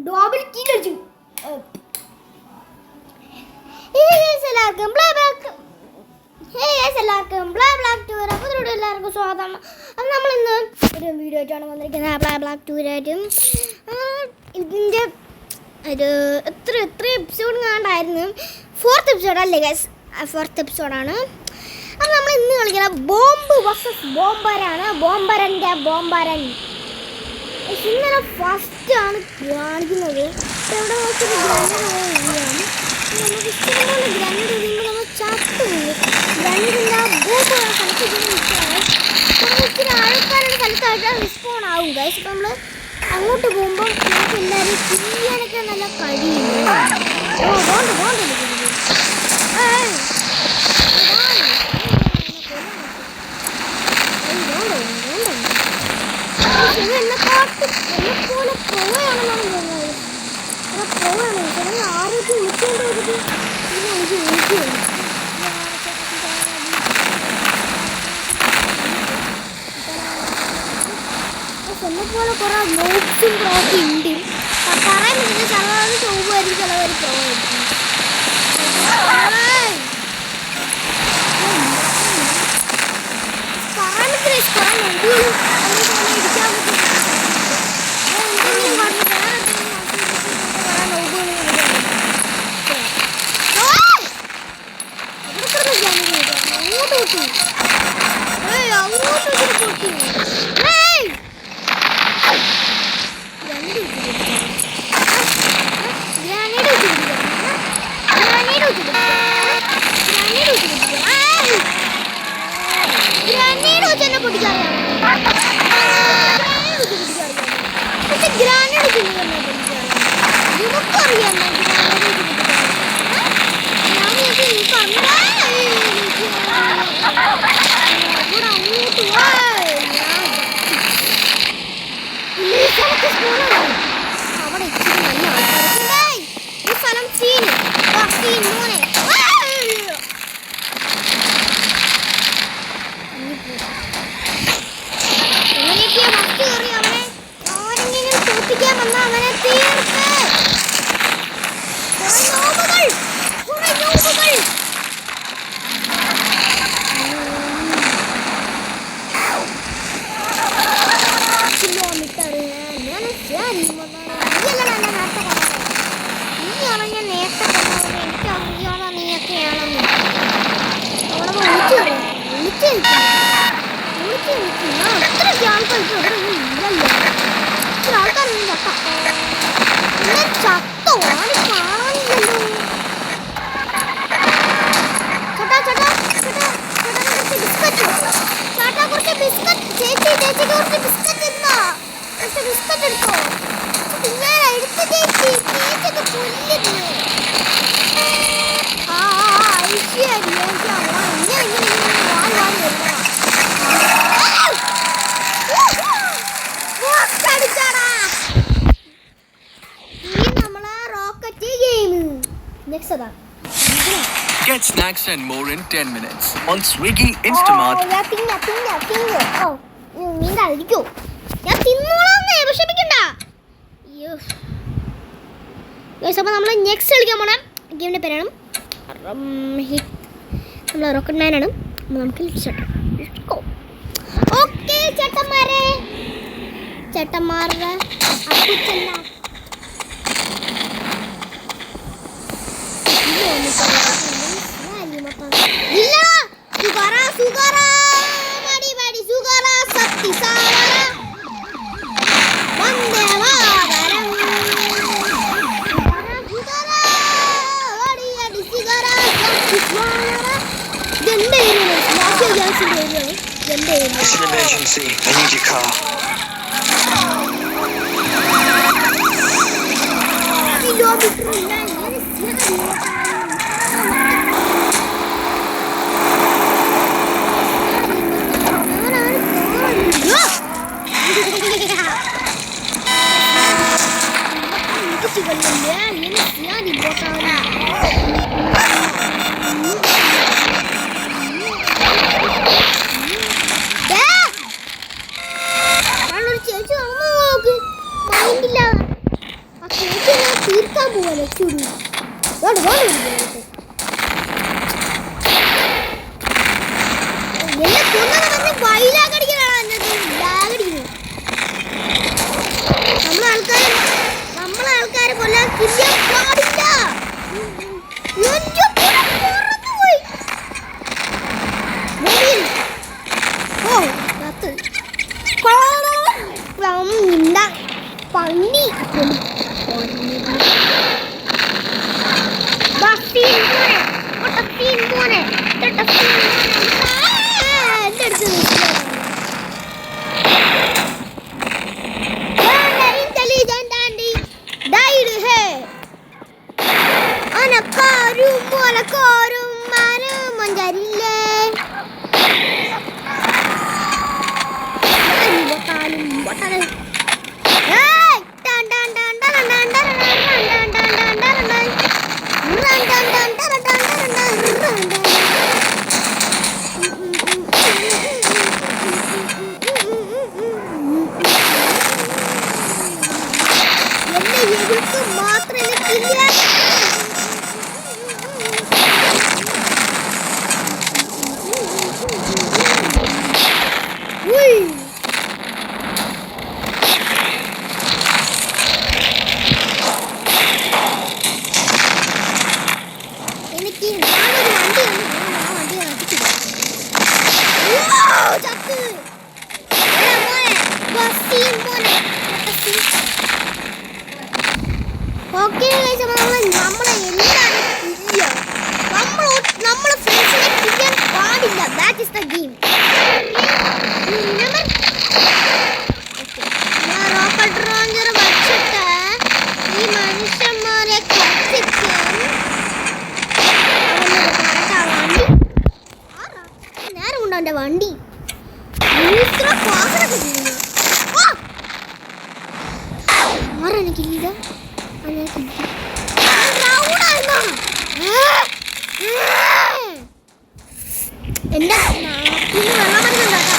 Double kill അടിച്ചു. എല്ലാവർക്കും സ്വാഗതം. അപ്പം നമ്മളിന്ന് ഒരു വീഡിയോ ആയിട്ടാണ് വന്നിരിക്കുന്നത്. ബ്ലാക്ക് ടൂരായിട്ടും ഇതിൻ്റെ ഒരു എത്ര എപ്പിസോഡ് കണ്ടായിരുന്നു. 4th എപ്പിസോഡ് അല്ലേ ഗൈസ്? 4th എപ്പിസോഡാണ്. അപ്പം നമ്മൾ ഇന്ന് കളിക്കുന്നത് ബോംബ് vs ബോംബറാണ്. ബോംബരൻ ഇന്നലെ ഫസ്റ്റാണ് കാണിക്കുന്നത്. എവിടെ നോക്കിയിട്ട് നമുക്ക് ഇഷ്ടംപോലെ ഗ്രനേഡ് എറിയുമ്പോൾ നമ്മൾ ചത്തുപോകും. ഗ്രനേഡിൻ്റെ ബോംബ് സ്ഥലത്ത് ഇച്ചിരി ആൾക്കാരുടെ സ്ഥലത്തായിട്ട് റിസ്പോൺ ആവും ഗൈസ്. ഇപ്പം നമ്മൾ അങ്ങോട്ട് പോകുമ്പോൾ നമുക്ക് എല്ലാവരും ചെയ്യാനൊക്കെ നല്ല കഴിയും. എന്നെപ്പോലെ പോവുകയാണെന്നാണ് തോന്നുന്നത്. പോവുകയാണ് ആരോഗ്യം വിളിക്കേണ്ടി വന്നിട്ട് എനിക്ക് വിളിക്കുകയാണ്. എന്നെപ്പോലെ കുറേ നോട്ടും പ്രോഫി ഉണ്ട്. പറയാൻ പറ്റുന്ന ചിലവർ ചൊവ്വായിരിക്കും, ചിലവർ പ്രോവായിരിക്കും. പറയാൻ പറ്റില്ല ഇഷ്ടം ഇടിക്കാൻ പറ്റും. അവിടെ ഇച്ചിരി നല്ല ആൾക്കാർ ഈ സ്ഥലം ചീന് മോനെ എങ്ങനെയൊക്കെയാ ബസ് കയറി അവനെ ആരെങ്കിലും തോപ്പിക്കാൻ വന്ന അവനെ തീർത്ത്. Get snacks and more in 10 minutes on Swiggy Instamart. അപ്പോൾ നമ്മൾ നെക്സ്റ്റ് കളിക്കാൻ പോണ ഗെയിമിൻ്റെ പേരാണ് നമ്മൾ റോക്കറ്റ് മാനാണ്. അപ്പോൾ നമുക്ക് okay ചേട്ടന്മാരുടെ It's an emergency. I need your car. ചേച്ചി അമ്മ നോക്ക് മൈൻഡില്ല. ആ ചേച്ചി എൻ്റെ അടുത്ത് intelligent and died hey അനക്കാരും മഞ്ചരില്ലേ That is the game. Remember? Rocket launcher വച്ചിട്ട് ഈ മനുഷ്യന്മാരെ കത്തിച്ച് നേരം ഉണ്ടോ എൻ്റെ വണ്ടി ഇത്ര ക്ലാസ്സിലൊക്കെ ചെയ്യുന്നു ആരെനിക്കില്ല എൻ്റെ നാട്ടിൽ വെള്ളം വരുന്നുണ്ടോ